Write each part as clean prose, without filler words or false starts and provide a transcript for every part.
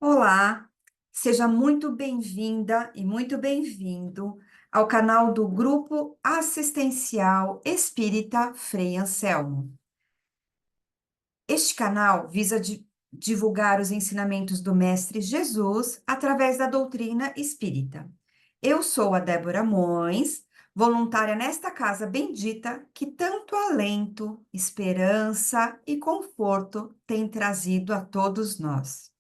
Olá, seja muito bem-vinda e muito bem-vindo ao canal do Grupo Assistencial Espírita Frei Anselmo. Este canal visa divulgar os ensinamentos do Mestre Jesus através da doutrina espírita. Eu sou a Débora Mões, voluntária nesta casa bendita que tanto alento, esperança e conforto tem trazido a todos nós.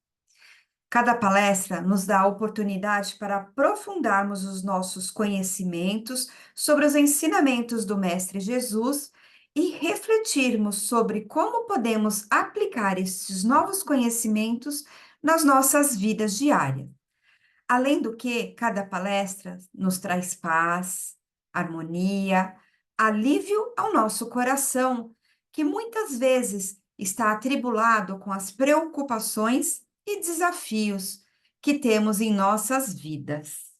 Cada palestra nos dá a oportunidade para aprofundarmos os nossos conhecimentos sobre os ensinamentos do Mestre Jesus e refletirmos sobre como podemos aplicar estes novos conhecimentos nas nossas vidas diárias. Além do que, cada palestra nos traz paz, harmonia, alívio ao nosso coração, que muitas vezes está atribulado com as preocupações e desafios que temos em nossas vidas.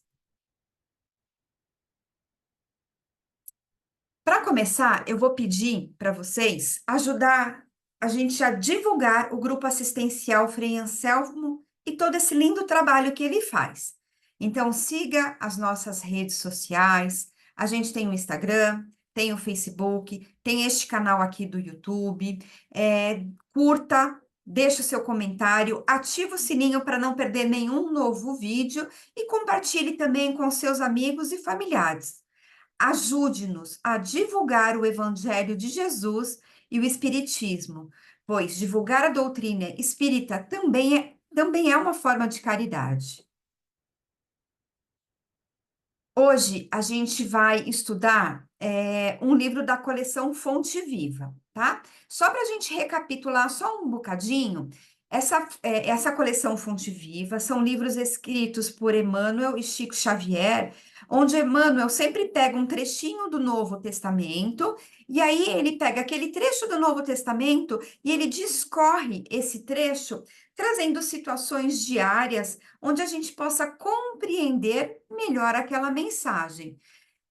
Para começar, eu vou pedir para vocês ajudar a gente a divulgar o grupo assistencial Frei Anselmo e todo esse lindo trabalho que ele faz. Então, siga as nossas redes sociais. A gente tem o Instagram, tem o Facebook, tem este canal aqui do YouTube. Curta, deixe o seu comentário, ative o sininho para não perder nenhum novo vídeo e compartilhe também com seus amigos e familiares. Ajude-nos a divulgar o Evangelho de Jesus e o Espiritismo, pois divulgar a doutrina espírita também é uma forma de caridade. Hoje a gente vai estudar um livro da coleção Fonte Viva, tá? Só para a gente recapitular só um bocadinho, essa coleção Fonte Viva são livros escritos por Emmanuel e Chico Xavier, onde Emmanuel sempre pega um trechinho do Novo Testamento, e aí ele pega aquele trecho do Novo Testamento e ele discorre esse trecho, trazendo situações diárias onde a gente possa compreender melhor aquela mensagem.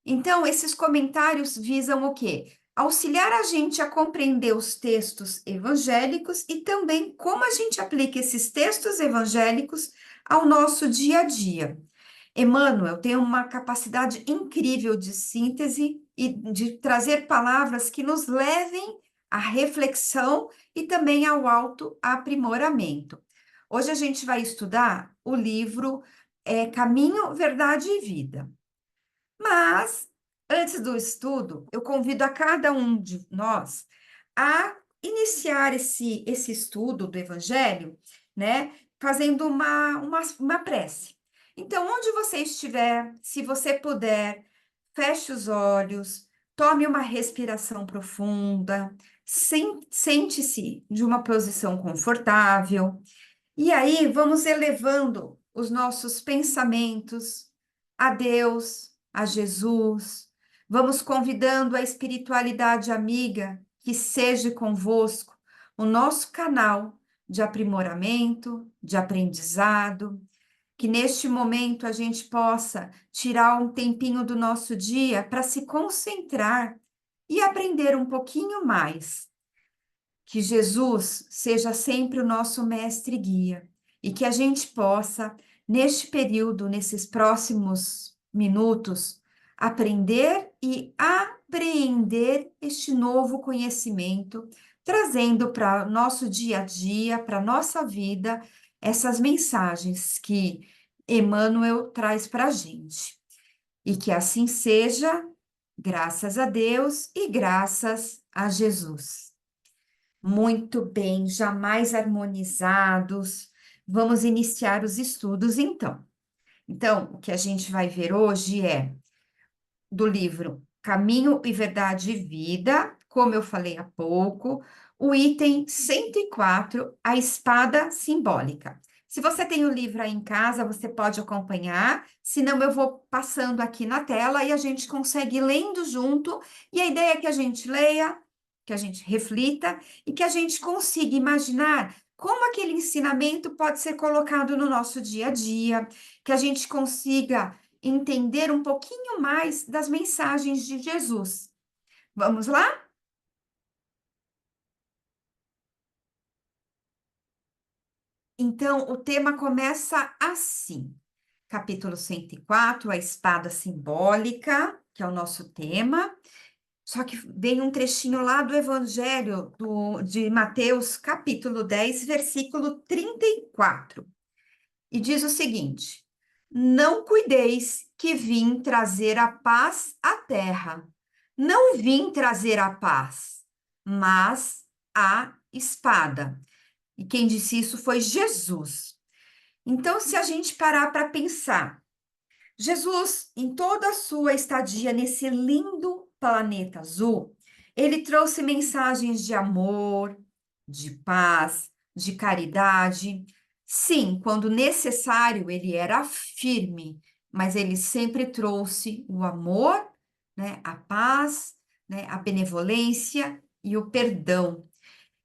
Então, esses comentários visam o quê? Auxiliar a gente a compreender os textos evangélicos e também como a gente aplica esses textos evangélicos ao nosso dia a dia. Emmanuel tem uma capacidade incrível de síntese e de trazer palavras que nos levem à reflexão e também ao autoaprimoramento. Hoje a gente vai estudar o livro Caminho, Verdade e Vida. Mas, antes do estudo, eu convido a cada um de nós a iniciar esse estudo do Evangelho, né, fazendo uma prece. Então, onde você estiver, se você puder, feche os olhos, tome uma respiração profunda, sente-se de uma posição confortável, e aí vamos elevando os nossos pensamentos a Deus, a Jesus. Vamos convidando a espiritualidade amiga que seja convosco o nosso canal de aprimoramento, de aprendizado, que neste momento a gente possa tirar um tempinho do nosso dia para se concentrar e aprender um pouquinho mais. Que Jesus seja sempre o nosso mestre e guia e que a gente possa, neste período, nesses próximos minutos, aprender e apreender este novo conhecimento, trazendo para o nosso dia a dia, para a nossa vida, essas mensagens que Emmanuel traz para a gente. E que assim seja, graças a Deus e graças a Jesus. Muito bem, jamais harmonizados. Vamos iniciar os estudos, então. Então, o que a gente vai ver hoje é do livro Caminho e Verdade e Vida, como eu falei há pouco, o item 104, a espada simbólica. Se você tem o livro aí em casa, você pode acompanhar, senão eu vou passando aqui na tela e a gente consegue ir lendo junto, e a ideia é que a gente leia, que a gente reflita e que a gente consiga imaginar como aquele ensinamento pode ser colocado no nosso dia a dia, que a gente consiga entender um pouquinho mais das mensagens de Jesus. Vamos lá? Então, o tema começa assim. Capítulo 104, a espada simbólica, que é o nosso tema. Só que vem um trechinho lá do Evangelho de Mateus, capítulo 10, versículo 34. E diz o seguinte: Não cuideis que vim trazer a paz à terra. Não vim trazer a paz, mas a espada. E quem disse isso foi Jesus. Então, se a gente parar para pensar, Jesus, em toda a sua estadia nesse lindo planeta azul, ele trouxe mensagens de amor, de paz, de caridade. Sim, quando necessário, ele era firme, mas ele sempre trouxe o amor, né, a paz, né, a benevolência e o perdão.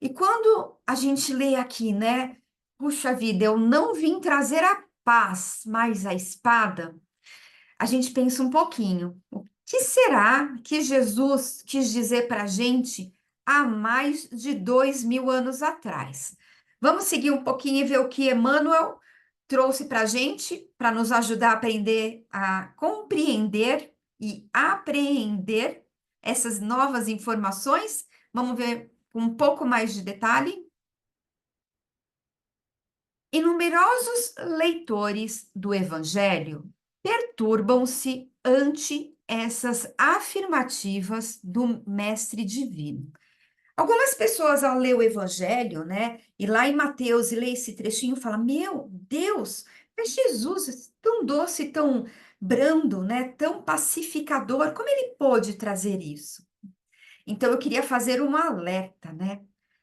E quando a gente lê aqui, né, puxa vida, eu não vim trazer a paz, mas a espada, a gente pensa um pouquinho. O que será que Jesus quis dizer para a gente há mais de 2000 anos atrás? Vamos seguir um pouquinho e ver o que Emmanuel trouxe para a gente, para nos ajudar a aprender a compreender e apreender essas novas informações. Vamos ver com um pouco mais de detalhe. E numerosos leitores do Evangelho perturbam-se ante essas afirmativas do Mestre Divino. Algumas pessoas, ao ler o Evangelho, né, e lá em Mateus, e ler esse trechinho, falam: Meu Deus, mas Jesus é tão doce, tão brando, né, tão pacificador, como ele pôde trazer isso? Então, eu queria fazer um alerta, né?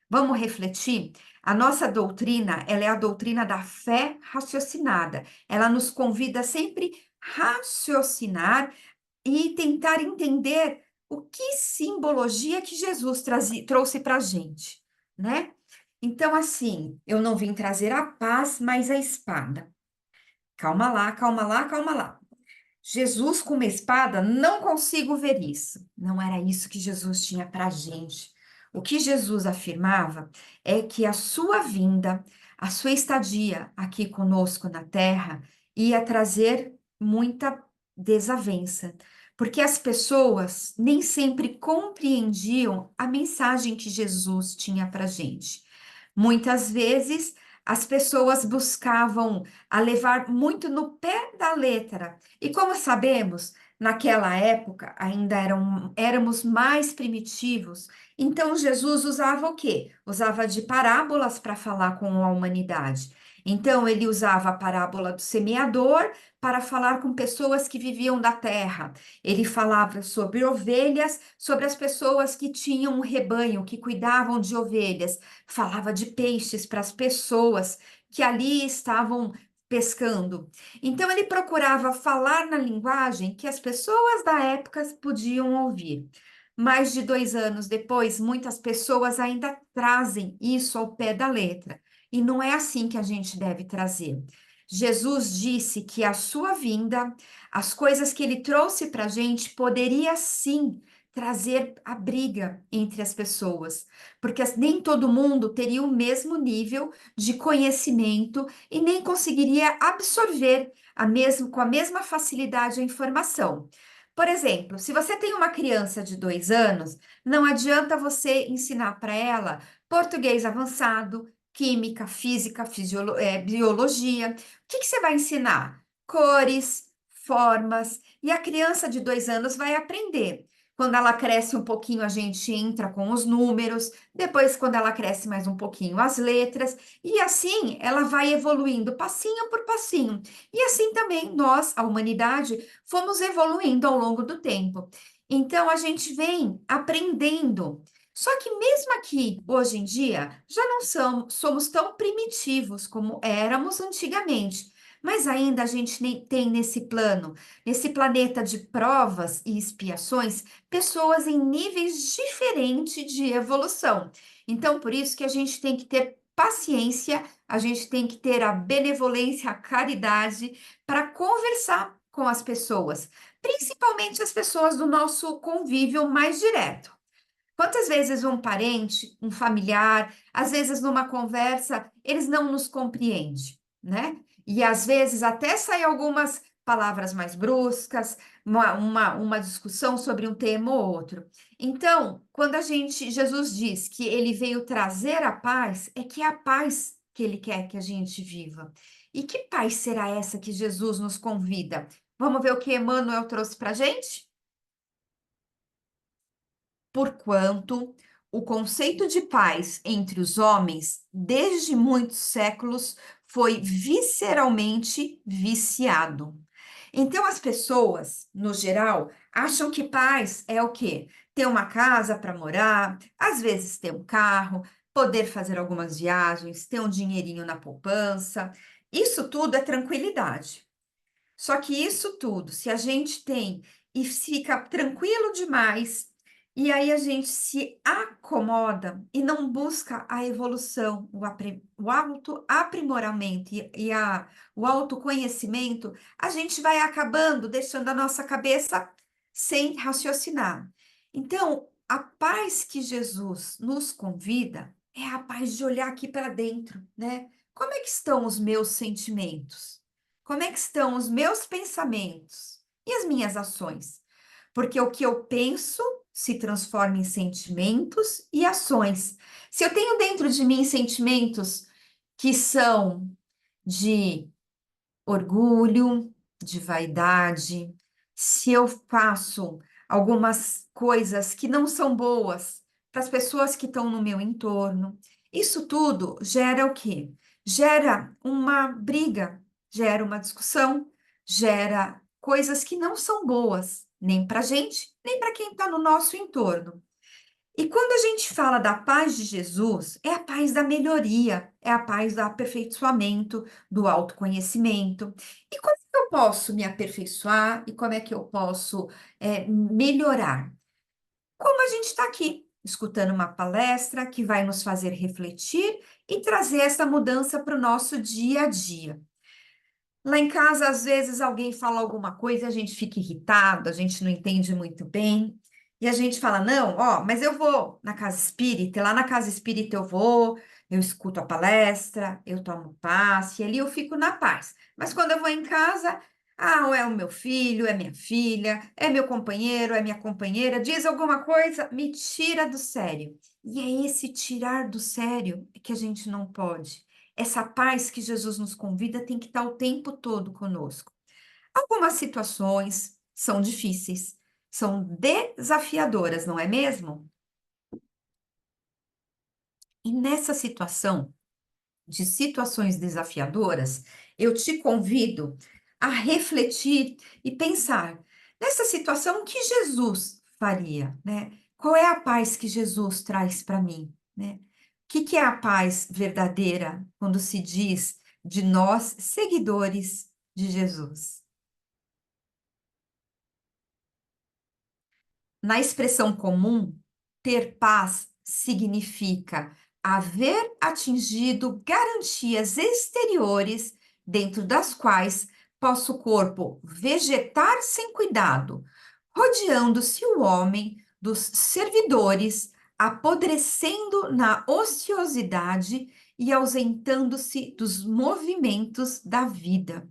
Vamos refletir? A nossa doutrina, ela é a doutrina da fé raciocinada. Ela nos convida sempre a raciocinar e tentar entender o que simbologia que Jesus trouxe para a gente, né? Então, assim, eu não vim trazer a paz, mas a espada. Calma lá, calma lá, calma lá. Jesus com uma espada, não consigo ver isso. Não era isso que Jesus tinha para a gente. O que Jesus afirmava é que a sua vinda, a sua estadia aqui conosco na Terra, ia trazer muita desavença, porque as pessoas nem sempre compreendiam a mensagem que Jesus tinha para a gente. Muitas vezes as pessoas buscavam a levar muito no pé da letra e como sabemos, naquela época ainda éramos mais primitivos, então Jesus usava o quê? Usava de parábolas para falar com a humanidade. Então ele usava a parábola do semeador para falar com pessoas que viviam da terra. Ele falava sobre ovelhas, sobre as pessoas que tinham um rebanho, que cuidavam de ovelhas. Falava de peixes para as pessoas que ali estavam pescando. Então, ele procurava falar na linguagem que as pessoas da época podiam ouvir. Mais de 2 anos depois, muitas pessoas ainda trazem isso ao pé da letra. E não é assim que a gente deve trazer. Jesus disse que a sua vinda, as coisas que ele trouxe para a gente, poderia sim trazer a briga entre as pessoas, porque nem todo mundo teria o mesmo nível de conhecimento e nem conseguiria absorver com a mesma facilidade a informação. Por exemplo, se você tem uma criança de 2 anos, não adianta você ensinar para ela português avançado, química, física, biologia. O que que você vai ensinar? Cores, formas, e a criança de 2 anos vai aprender. Quando ela cresce um pouquinho, a gente entra com os números, depois, quando ela cresce mais um pouquinho, as letras, e assim ela vai evoluindo passinho por passinho. E assim também nós, a humanidade, fomos evoluindo ao longo do tempo. Então a gente vem aprendendo. Só que mesmo aqui, hoje em dia, já não somos tão primitivos como éramos antigamente. Mas ainda a gente tem nesse plano, nesse planeta de provas e expiações, pessoas em níveis diferentes de evolução. Então, por isso que a gente tem que ter paciência, a gente tem que ter a benevolência, a caridade para conversar com as pessoas, principalmente as pessoas do nosso convívio mais direto. Quantas vezes um parente, um familiar, às vezes numa conversa, eles não nos compreendem, né? E às vezes até saem algumas palavras mais bruscas, uma discussão sobre um tema ou outro. Então, quando Jesus diz que ele veio trazer a paz, é que é a paz que ele quer que a gente viva. E que paz será essa que Jesus nos convida? Vamos ver o que Emmanuel trouxe para a gente? Porquanto o conceito de paz entre os homens, desde muitos séculos, foi visceralmente viciado. Então, as pessoas, no geral, acham que paz é o quê? Ter uma casa para morar, às vezes ter um carro, poder fazer algumas viagens, ter um dinheirinho na poupança. Isso tudo é tranquilidade. Só que isso tudo, se a gente tem e fica tranquilo demais, e aí a gente se acomoda e não busca a evolução, o autoaprimoramento o autoconhecimento, a gente vai acabando deixando a nossa cabeça sem raciocinar. Então, a paz que Jesus nos convida é a paz de olhar aqui para dentro, né? Como é que estão os meus sentimentos? Como é que estão os meus pensamentos e as minhas ações? Porque o que eu penso se transforma em sentimentos e ações. Se eu tenho dentro de mim sentimentos que são de orgulho, de vaidade, se eu faço algumas coisas que não são boas para as pessoas que estão no meu entorno, isso tudo gera o quê? Gera uma briga, gera uma discussão, gera coisas que não são boas, nem para a gente, nem para quem está no nosso entorno. E quando a gente fala da paz de Jesus, é a paz da melhoria, é a paz do aperfeiçoamento, do autoconhecimento. E como é que eu posso me aperfeiçoar e como é que eu posso melhorar? Como a gente está aqui, escutando uma palestra que vai nos fazer refletir e trazer essa mudança para o nosso dia a dia. Lá em casa, às vezes, alguém fala alguma coisa, a gente fica irritado, a gente não entende muito bem, e a gente fala: não, ó, mas eu vou na casa espírita, e lá na casa espírita eu escuto a palestra, eu tomo passe, e ali eu fico na paz. Mas quando eu vou em casa, ou é o meu filho, é minha filha, é meu companheiro, é minha companheira, diz alguma coisa, me tira do sério. E é esse tirar do sério que a gente não pode. Essa paz que Jesus nos convida tem que estar o tempo todo conosco. Algumas situações são difíceis, são desafiadoras, não é mesmo? E nessa situação, de situações desafiadoras, eu te convido a refletir e pensar nessa situação o que Jesus faria, né? Qual é a paz que Jesus traz para mim, né? O que é a paz verdadeira quando se diz de nós, seguidores de Jesus? Na expressão comum, ter paz significa haver atingido garantias exteriores dentro das quais possa o corpo vegetar sem cuidado, rodeando-se o homem dos servidores, apodrecendo na ociosidade e ausentando-se dos movimentos da vida.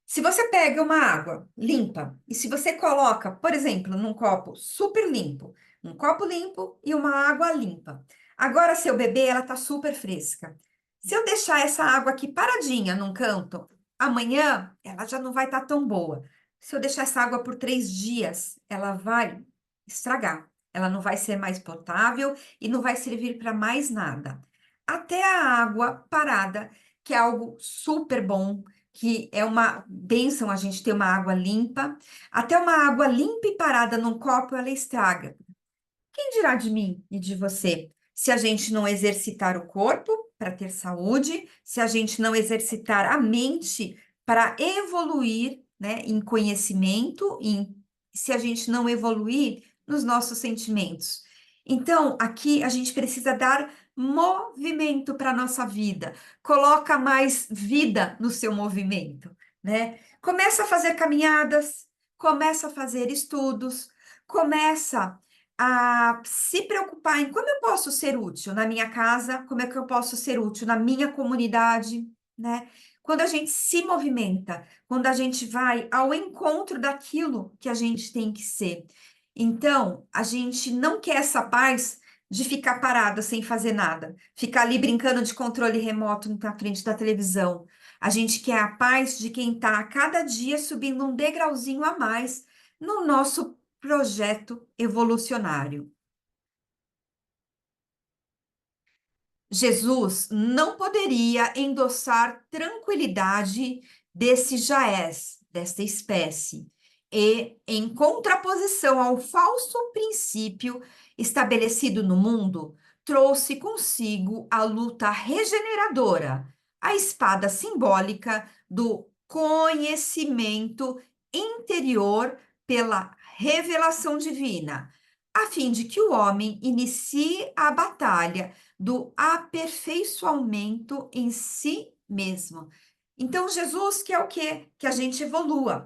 Se você pega uma água limpa e se você coloca, por exemplo, num copo super limpo, um copo limpo e uma água limpa. Agora, se eu beber, ela tá super fresca. Se eu deixar essa água aqui paradinha num canto, amanhã ela já não vai estar tão boa. Se eu deixar essa água por 3 dias, ela vai estragar. Ela não vai ser mais potável e não vai servir para mais nada. Até a água parada, que é algo super bom, que é uma bênção a gente ter uma água limpa. Até uma água limpa e parada num copo, ela estraga. Quem dirá de mim e de você? Se a gente não exercitar o corpo para ter saúde, se a gente não exercitar a mente para evoluir, né, em conhecimento, se a gente não evoluir nos nossos sentimentos. Então, aqui a gente precisa dar movimento para a nossa vida. Coloca mais vida no seu movimento, né? Começa a fazer caminhadas, começa a fazer estudos, começa a se preocupar em como eu posso ser útil na minha casa, como é que eu posso ser útil na minha comunidade, né? Quando a gente se movimenta, quando a gente vai ao encontro daquilo que a gente tem que ser. Então, a gente não quer essa paz de ficar parada sem fazer nada, ficar ali brincando de controle remoto na frente da televisão. A gente quer a paz de quem está a cada dia subindo um degrauzinho a mais no nosso projeto evolucionário. Jesus não poderia endossar tranquilidade desse jaez, desta espécie, e, em contraposição ao falso princípio estabelecido no mundo, trouxe consigo a luta regeneradora, a espada simbólica do conhecimento interior pela revelação divina, a fim de que o homem inicie a batalha do aperfeiçoamento em si mesmo. Então, Jesus quer o quê? Que a gente evolua.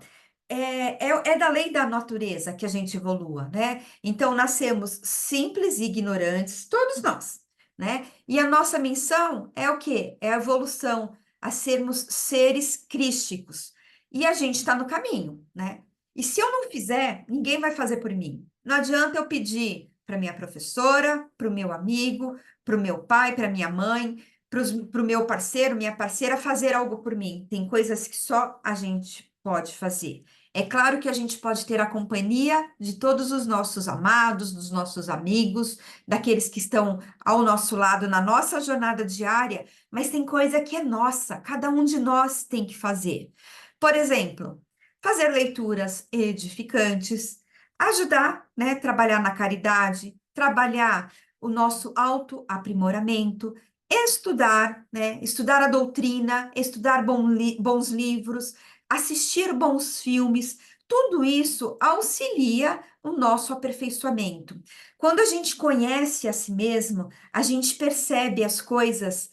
É da lei da natureza que a gente evolua, né? Então, nascemos simples e ignorantes, todos nós, né? E a nossa missão é o quê? É a evolução, a sermos seres crísticos. E a gente está no caminho, né? E se eu não fizer, ninguém vai fazer por mim. Não adianta eu pedir para minha professora, para o meu amigo, para o meu pai, para minha mãe, para o meu parceiro, minha parceira fazer algo por mim. Tem coisas que só a gente pode fazer. É claro que a gente pode ter a companhia de todos os nossos amados, dos nossos amigos, daqueles que estão ao nosso lado na nossa jornada diária, mas tem coisa que é nossa, cada um de nós tem que fazer. Por exemplo, fazer leituras edificantes, ajudar, né, trabalhar na caridade, trabalhar o nosso autoaprimoramento, estudar, né, estudar a doutrina, estudar bons livros, assistir bons filmes, tudo isso auxilia o nosso aperfeiçoamento. Quando a gente conhece a si mesmo, a gente percebe as coisas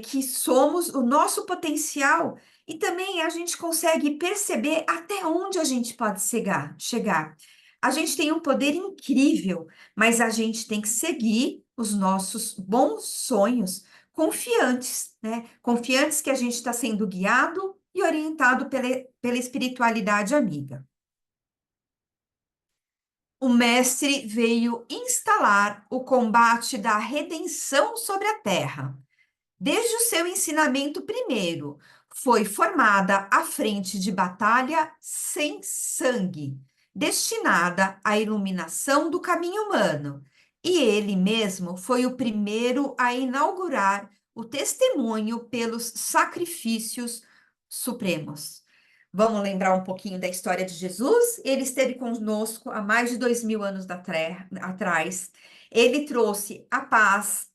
que somos, o nosso potencial, e também a gente consegue perceber até onde a gente pode chegar. A gente tem um poder incrível, mas a gente tem que seguir os nossos bons sonhos, confiantes, né? Confiantes que a gente está sendo guiado e orientado pela espiritualidade amiga. O mestre veio instalar o combate da redenção sobre a terra. Desde o seu ensinamento primeiro, foi formada a frente de batalha sem sangue, destinada à iluminação do caminho humano. E ele mesmo foi o primeiro a inaugurar o testemunho pelos sacrifícios supremos. Vamos lembrar um pouquinho da história de Jesus? Ele esteve conosco há mais de 2000 anos atrás. Ele trouxe a paz,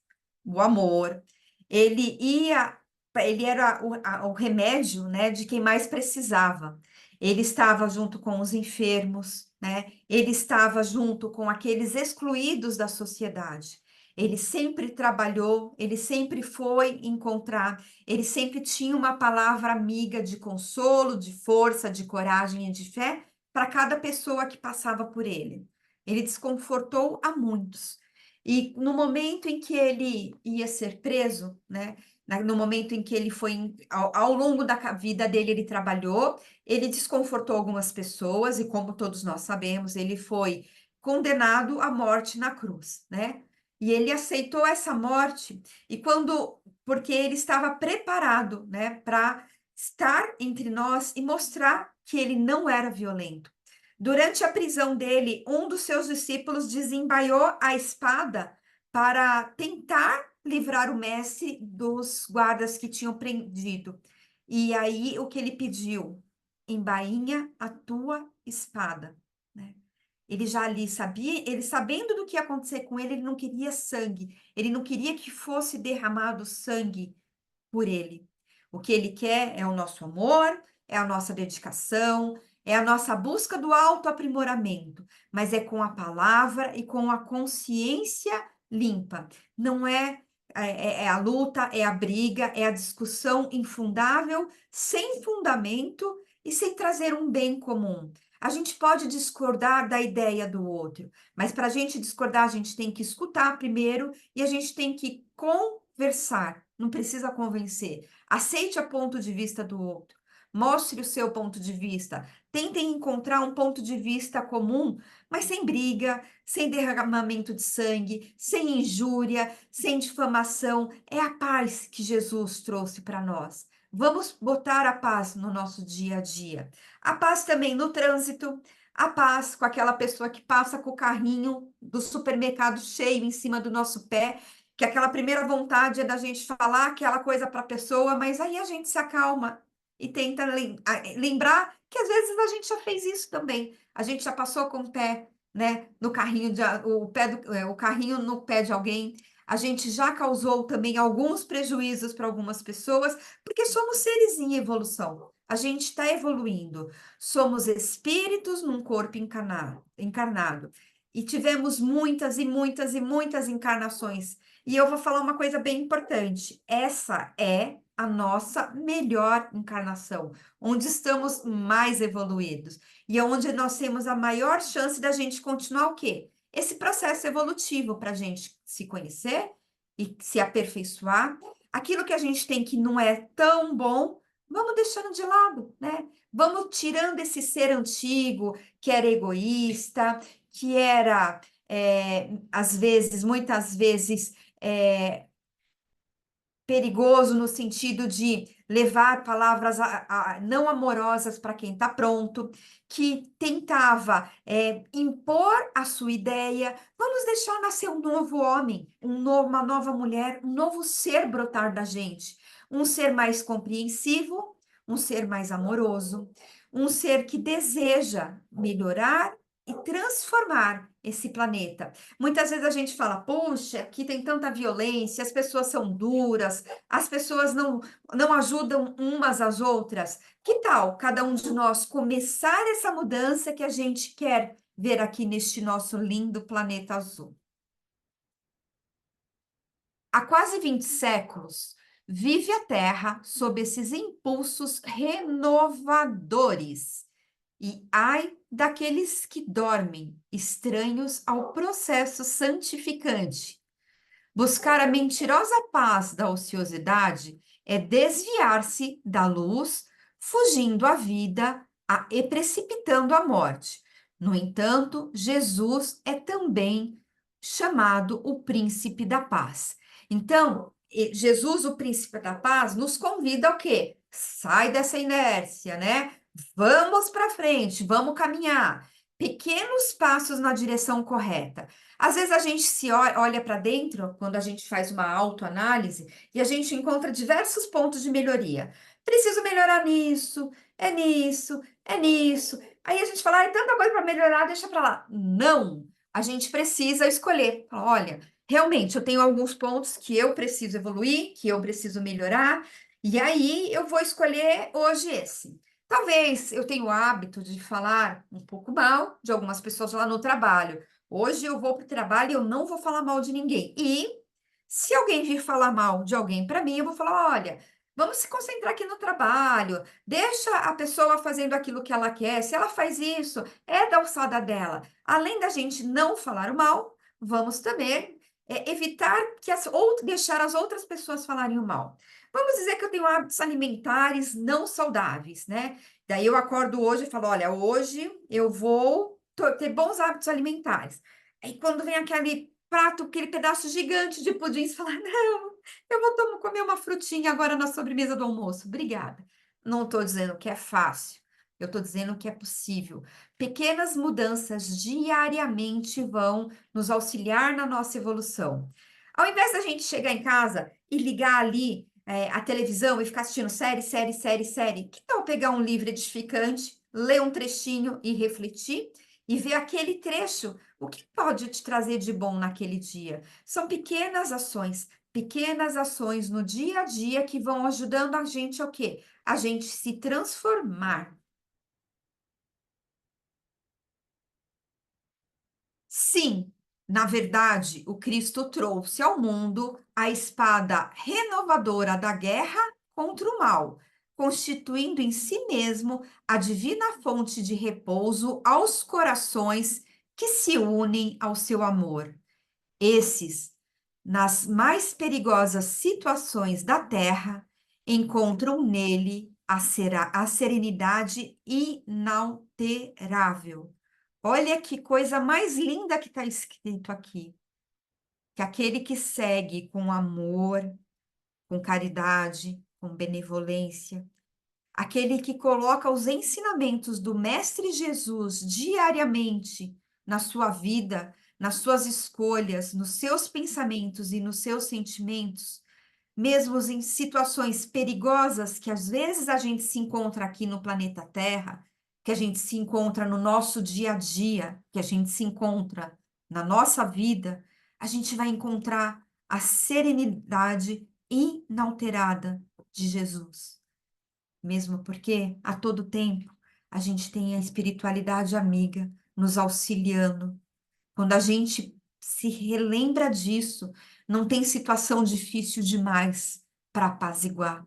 o amor, ele ia, ele era o remédio, né, de quem mais precisava. Ele estava junto com os enfermos, né? Ele estava junto com aqueles excluídos da sociedade. Ele sempre trabalhou, ele sempre foi encontrar, ele sempre tinha uma palavra amiga de consolo, de força, de coragem e de fé para cada pessoa que passava por ele. Ele desconfortou a muitos. E no momento em que ele ia ser preso, né? No momento em que ele foi, ao longo da vida dele, ele trabalhou, ele desconfortou algumas pessoas, e como todos nós sabemos, ele foi condenado à morte na cruz, né? E ele aceitou essa morte, e porque ele estava preparado, né, para estar entre nós e mostrar que ele não era violento. Durante a prisão dele, um dos seus discípulos desembaiou a espada para tentar livrar o mestre dos guardas que tinham prendido. E aí o que ele pediu? Embainha a tua espada, né? Ele já ali sabia, ele sabendo do que ia acontecer com ele, ele não queria sangue, ele não queria que fosse derramado sangue por ele. O que ele quer é o nosso amor, é a nossa dedicação, é a nossa busca do autoaprimoramento, mas é com a palavra e com a consciência limpa. Não é a luta, é a briga, é a discussão infundável, sem fundamento e sem trazer um bem comum. A gente pode discordar da ideia do outro, mas para a gente discordar, a gente tem que escutar primeiro e a gente tem que conversar. Não precisa convencer. Aceite o ponto de vista do outro. Mostre o seu ponto de vista. Tentem encontrar um ponto de vista comum, mas sem briga, sem derramamento de sangue, sem injúria, sem difamação. É a paz que Jesus trouxe para nós. Vamos botar a paz no nosso dia a dia. A paz também no trânsito, a paz com aquela pessoa que passa com o carrinho do supermercado cheio em cima do nosso pé, que aquela primeira vontade é da gente falar aquela coisa para a pessoa, mas aí a gente se acalma e tenta lembrar que às vezes a gente já fez isso também. A gente já passou com o pé, né, no carrinho o carrinho no pé de alguém. A gente já causou também alguns prejuízos para algumas pessoas, porque somos seres em evolução. A gente está evoluindo. Somos espíritos num corpo encarnado. E tivemos muitas e muitas e muitas encarnações. E eu vou falar uma coisa bem importante. Essa é a nossa melhor encarnação, onde estamos mais evoluídos e é onde nós temos a maior chance da gente continuar o quê? Esse processo evolutivo para a gente se conhecer e se aperfeiçoar. Aquilo que a gente tem que não é tão bom, vamos deixando de lado, né? Vamos tirando esse ser antigo que era egoísta, que era, às vezes, muitas vezes, é, perigoso no sentido de levar palavras não amorosas para quem está pronto, que tentava impor a sua ideia. Vamos deixar nascer um novo homem, uma nova mulher, um novo ser brotar da gente. Um ser mais compreensivo, um ser mais amoroso, um ser que deseja melhorar e transformar esse planeta. Muitas vezes a gente fala, poxa, aqui tem tanta violência, as pessoas são duras, as pessoas não ajudam umas às outras. Que tal cada um de nós começar essa mudança que a gente quer ver aqui neste nosso lindo planeta azul? Há quase 20 séculos, vive a Terra sob esses impulsos renovadores. E ai daqueles que dormem, estranhos ao processo santificante. Buscar a mentirosa paz da ociosidade é desviar-se da luz, fugindo à vida e precipitando a morte. No entanto, Jesus é também chamado o príncipe da paz. Então, Jesus, o príncipe da paz, nos convida ao quê? Sai dessa inércia, né? Vamos para frente, vamos caminhar. Pequenos passos na direção correta. Às vezes a gente se olha para dentro, quando a gente faz uma autoanálise, e a gente encontra diversos pontos de melhoria. Preciso melhorar nisso, é nisso, é nisso. Aí a gente fala, ah, tanta coisa para melhorar, deixa para lá. Não, a gente precisa escolher. Fala, olha, realmente eu tenho alguns pontos que eu preciso evoluir, que eu preciso melhorar, e aí eu vou escolher hoje esse. Talvez eu tenha o hábito de falar um pouco mal de algumas pessoas lá no trabalho. Hoje eu vou para o trabalho e eu não vou falar mal de ninguém. E se alguém vir falar mal de alguém para mim, eu vou falar: olha, vamos se concentrar aqui no trabalho, deixa a pessoa fazendo aquilo que ela quer. Se ela faz isso, é da alçada dela. Além da gente não falar o mal, vamos também evitar que deixar as outras pessoas falarem o mal. Vamos dizer que eu tenho hábitos alimentares não saudáveis, né? Daí eu acordo hoje e falo: olha, hoje eu vou ter bons hábitos alimentares. Aí quando vem aquele prato, aquele pedaço gigante de pudim, você fala: não, eu vou comer uma frutinha agora na sobremesa do almoço. Obrigada. Não estou dizendo que é fácil, eu estou dizendo que é possível. Pequenas mudanças diariamente vão nos auxiliar na nossa evolução. Ao invés da gente chegar em casa e ligar ali a televisão e ficar assistindo série, que tal pegar um livro edificante, ler um trechinho e refletir? E ver aquele trecho, o que pode te trazer de bom naquele dia? São pequenas ações no dia a dia que vão ajudando a gente a quê? A gente se transformar. Sim, na verdade, o Cristo trouxe ao mundo a espada renovadora da guerra contra o mal. constituindo em si mesmo a divina fonte de repouso aos corações que se unem ao seu amor. Esses, nas mais perigosas situações da terra, encontram nele a serenidade inalterável. Olha que coisa mais linda que está escrito aqui. Que aquele que segue com amor, com caridade, com benevolência, aquele que coloca os ensinamentos do Mestre Jesus diariamente na sua vida, nas suas escolhas, nos seus pensamentos e nos seus sentimentos, mesmo em situações perigosas que às vezes a gente se encontra aqui no planeta Terra, que a gente se encontra no nosso dia a dia, que a gente se encontra na nossa vida, a gente vai encontrar a serenidade inalterada de Jesus. Mesmo porque a todo tempo a gente tem a espiritualidade amiga nos auxiliando. Quando a gente se relembra disso, não tem situação difícil demais para apaziguar.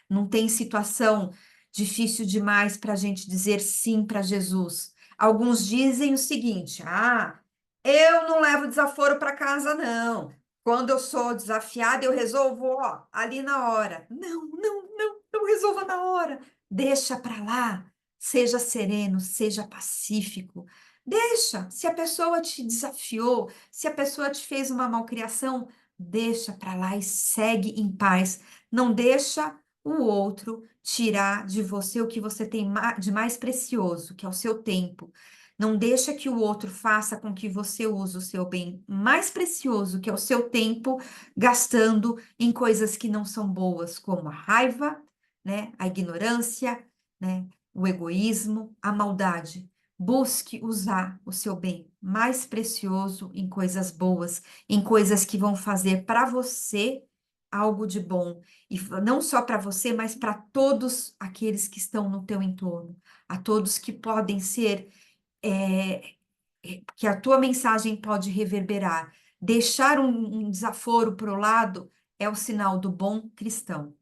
Não tem situação difícil demais para a gente dizer sim para Jesus. Alguns dizem o seguinte: ah, eu não levo desaforo para casa, não. Quando eu sou desafiada, eu resolvo, ó, ali na hora. Não, não, não, não resolva na hora. Deixa para lá. Seja sereno, seja pacífico. Deixa. Se a pessoa te desafiou, se a pessoa te fez uma malcriação, deixa para lá e segue em paz. Não deixa o outro tirar de você o que você tem de mais precioso, que é o seu tempo. Não deixa que o outro faça com que você use o seu bem mais precioso, que é o seu tempo, gastando em coisas que não são boas, como a raiva, né, a ignorância, né, o egoísmo, a maldade. Busque usar o seu bem mais precioso em coisas boas, em coisas que vão fazer para você algo de bom. E não só para você, mas para todos aqueles que estão no teu entorno, a todos que podem ser, que a tua mensagem pode reverberar. Deixar um desaforo para o lado é o sinal do bom cristão.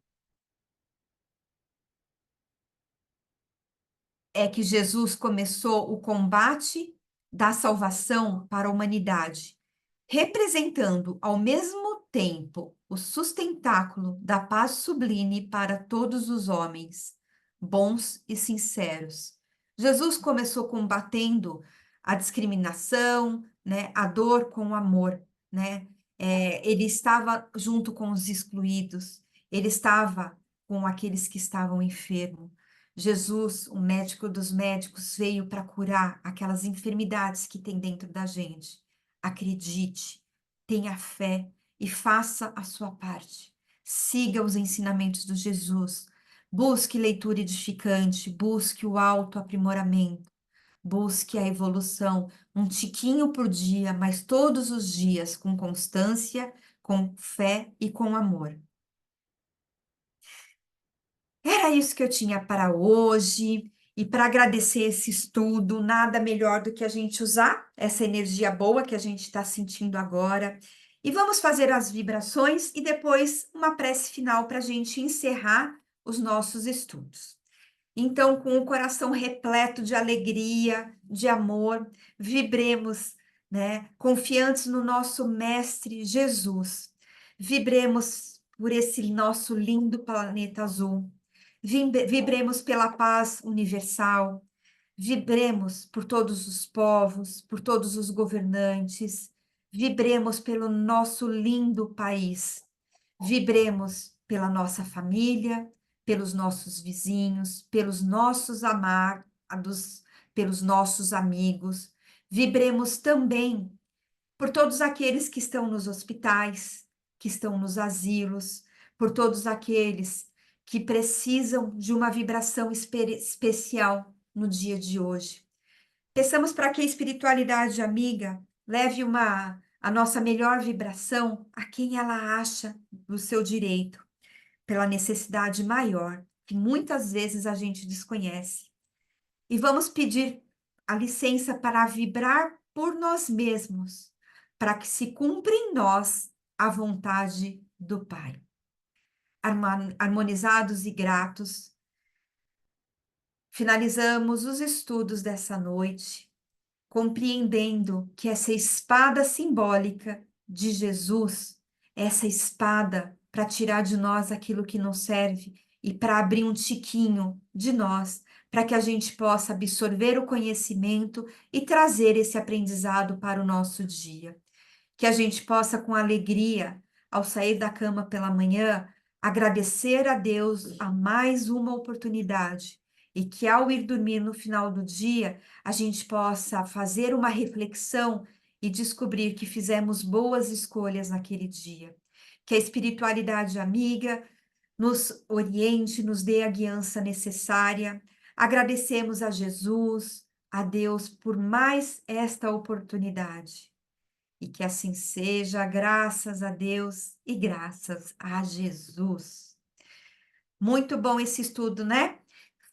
É que Jesus começou o combate da salvação para a humanidade, representando ao mesmo tempo o sustentáculo da paz sublime para todos os homens, bons e sinceros. Jesus começou combatendo a discriminação, né, a dor com o amor, né? Ele estava junto com os excluídos, ele estava com aqueles que estavam enfermos. Jesus, o médico dos médicos, veio para curar aquelas enfermidades que tem dentro da gente. Acredite, tenha fé e faça a sua parte. Siga os ensinamentos de Jesus. Busque leitura edificante, busque o autoaprimoramento, busque a evolução, um tiquinho por dia, mas todos os dias, com constância, com fé e com amor. Era isso que eu tinha para hoje. E para agradecer esse estudo, nada melhor do que a gente usar essa energia boa que a gente está sentindo agora. E vamos fazer as vibrações e depois uma prece final para a gente encerrar os nossos estudos. Então, com o coração repleto de alegria, de amor, vibremos, né, confiantes no nosso Mestre Jesus. Vibremos por esse nosso lindo planeta azul. Vibremos pela paz universal, vibremos por todos os povos, por todos os governantes, vibremos pelo nosso lindo país, vibremos pela nossa família, pelos nossos vizinhos, pelos nossos amados, pelos nossos amigos, vibremos também por todos aqueles que estão nos hospitais, que estão nos asilos, por todos aqueles que precisam de uma vibração especial no dia de hoje. Peçamos para que a espiritualidade amiga leve a nossa melhor vibração a quem ela acha do seu direito, pela necessidade maior, que muitas vezes a gente desconhece. E vamos pedir a licença para vibrar por nós mesmos, para que se cumpra em nós a vontade do Pai. Harmonizados e gratos, finalizamos os estudos dessa noite, compreendendo que essa espada simbólica de Jesus, essa espada para tirar de nós aquilo que não serve e para abrir um tiquinho de nós, para que a gente possa absorver o conhecimento e trazer esse aprendizado para o nosso dia. Que a gente possa, com alegria, ao sair da cama pela manhã, agradecer a Deus a mais uma oportunidade e que ao ir dormir no final do dia, a gente possa fazer uma reflexão e descobrir que fizemos boas escolhas naquele dia. Que a espiritualidade amiga nos oriente, nos dê a guiança necessária. Agradecemos a Jesus, a Deus, por mais esta oportunidade. E que assim seja, graças a Deus e graças a Jesus. Muito bom esse estudo, né?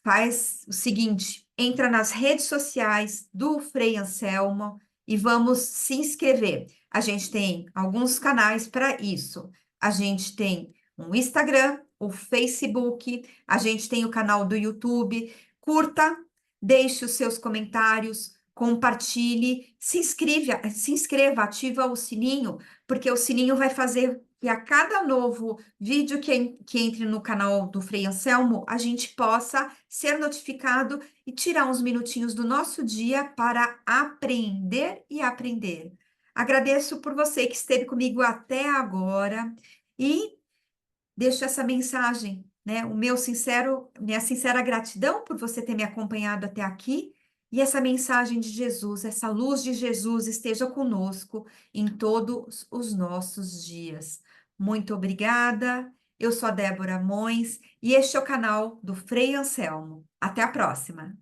Faz o seguinte, entra nas redes sociais do Frei Anselmo e vamos se inscrever. A gente tem alguns canais para isso. A gente tem um Instagram, o Facebook, a gente tem o canal do YouTube. Curta, deixe os seus comentários, compartilhe, se inscreva, ativa o sininho, porque o sininho vai fazer que a cada novo vídeo que entre no canal do Frei Anselmo, a gente possa ser notificado e tirar uns minutinhos do nosso dia para aprender e aprender. Agradeço por você que esteve comigo até agora e deixo essa mensagem, né? Minha sincera gratidão por você ter me acompanhado até aqui. E essa mensagem de Jesus, essa luz de Jesus esteja conosco em todos os nossos dias. Muito obrigada. Eu sou a Débora Mões e este é o canal do Frei Anselmo. Até a próxima.